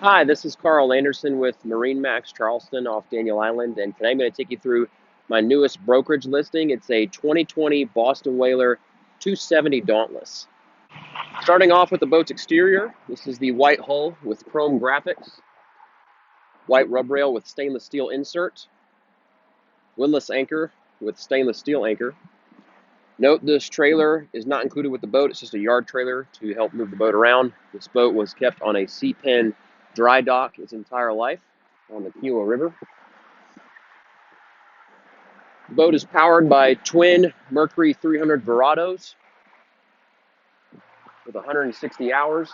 Hi, this is Carl Anderson with MarineMax Charleston off Daniel Island, and today I'm going to take you through my newest brokerage listing. It's a 2020 Boston Whaler 270 Dauntless. Starting off with the boat's exterior, this is the white hull with chrome graphics, white rub rail with stainless steel insert, windlass anchor with stainless steel anchor. Note this trailer is not included with the boat, it's just a yard trailer to help move the boat around. This boat was kept on a C-Pen dry dock its entire life on the Kiowa River. The boat is powered by twin Mercury 300 Verados with 160 hours.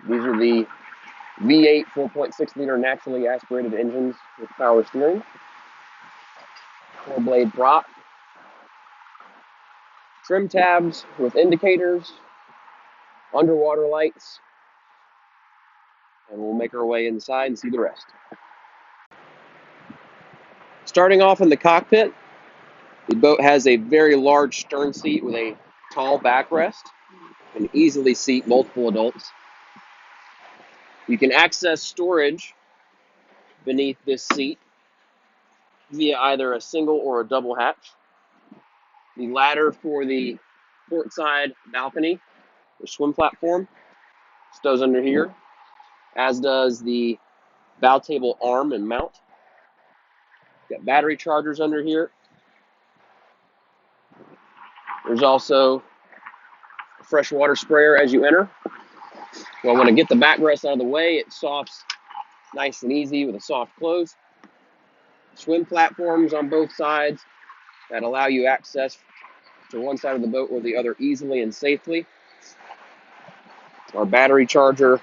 These are the V8 4.6 liter naturally aspirated engines with power steering. 4-blade prop. Trim tabs with indicators, underwater lights, and we'll make our way inside and see the rest. Starting off in the cockpit, the boat has a very large stern seat with a tall backrest. Can easily seat multiple adults. You can access storage beneath this seat via either a single or a double hatch. The ladder for the port side balcony, the swim platform, stows under here, as does the bow table arm and mount. Got battery chargers under here. There's also a freshwater sprayer as you enter. Well, I want to get the backrest out of the way. It softs nice and easy with a soft close. Swim platforms on both sides that allow you access to one side of the boat or the other easily and safely. Our battery charger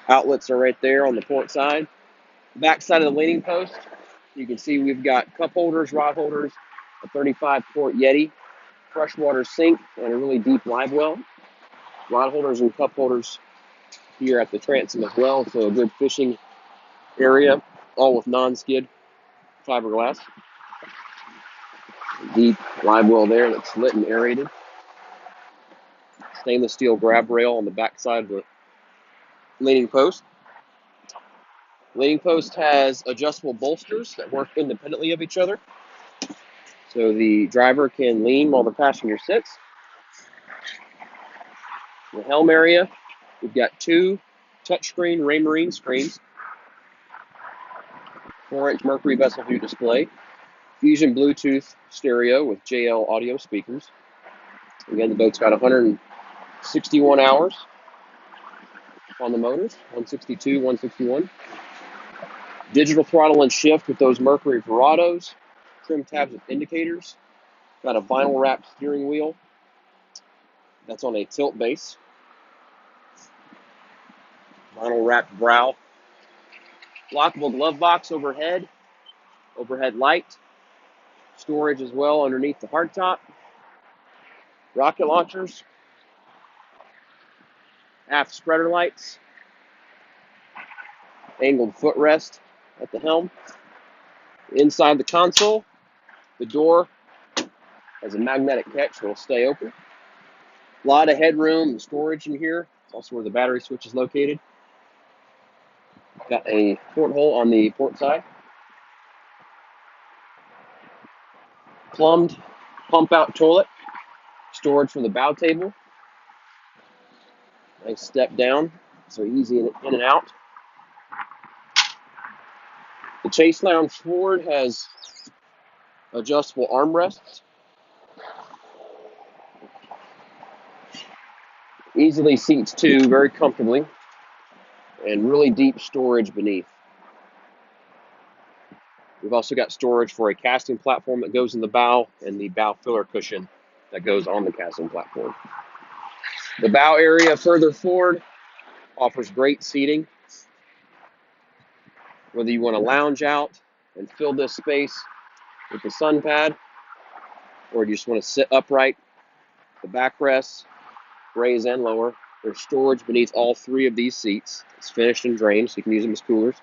outlets are right there on the port side. Back side of the leaning post, you can see we've got cup holders, rod holders, a 35 quart Yeti, freshwater sink, and a really deep live well. Rod holders and cup holders here at the transom as well, so a good fishing area, all with non-skid fiberglass. Deep live well there that's lit and aerated. Stainless steel grab rail on the back side of the leaning post. Leaning post has adjustable bolsters that work independently of each other, so the driver can lean while the passenger sits. In the helm area, we've got two touchscreen Raymarine screens, 4-inch Mercury vessel view display, Fusion Bluetooth stereo with JL audio speakers. Again, the boat's got 161 hours on the motors, 162, 161. Digital throttle and shift with those Mercury Verados, trim tabs with indicators. Got a vinyl wrapped steering wheel that's on a tilt base. Vinyl wrapped brow. Lockable glove box overhead. Overhead light. Storage as well underneath the hardtop. Rocket launchers. Aft spreader lights. Angled footrest at the helm. Inside the console, the door has a magnetic catch that will stay open. A lot of headroom and storage in here. It's also where the battery switch is located. Got a porthole on the port side. Plumbed pump-out toilet. Storage for the bow table. Nice step down, so easy in and out. The chase lounge forward has adjustable armrests. Easily seats two very comfortably, and really deep storage beneath. We've also got storage for a casting platform that goes in the bow and the bow filler cushion that goes on the casting platform. The bow area further forward offers great seating. Whether you want to lounge out and fill this space with the sun pad, or you just want to sit upright, the backrests, raise and lower. There's storage beneath all three of these seats. It's finished and drained, so you can use them as coolers.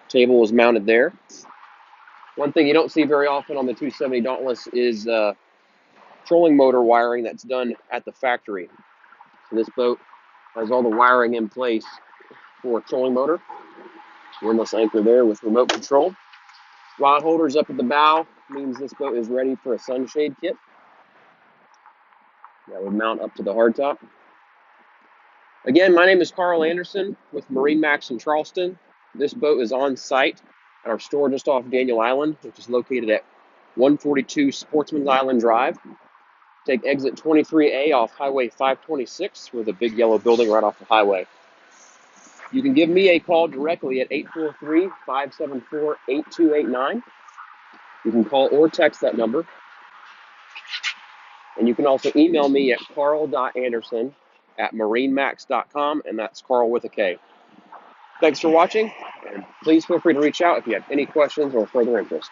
Table is mounted there. One thing you don't see very often on the 270 Dauntless is trolling motor wiring that's done at the factory. So this boat has all the wiring in place for a trolling motor. Windlass anchor there with remote control. Rod holders up at the bow means this boat is ready for a sunshade kit. That would mount up to the hardtop. Again, my name is Carl Anderson with MarineMax in Charleston. This boat is on site at our store just off Daniel Island, which is located at 142 Sportsman's Island Drive. Take exit 23A off Highway 526, with a big yellow building right off the highway. You can give me a call directly at 843-574-8289. You can call or text that number. And you can also email me at carl.anderson@marinemax.com, and that's Carl with a K. Thanks for watching, and please feel free to reach out if you have any questions or further interest.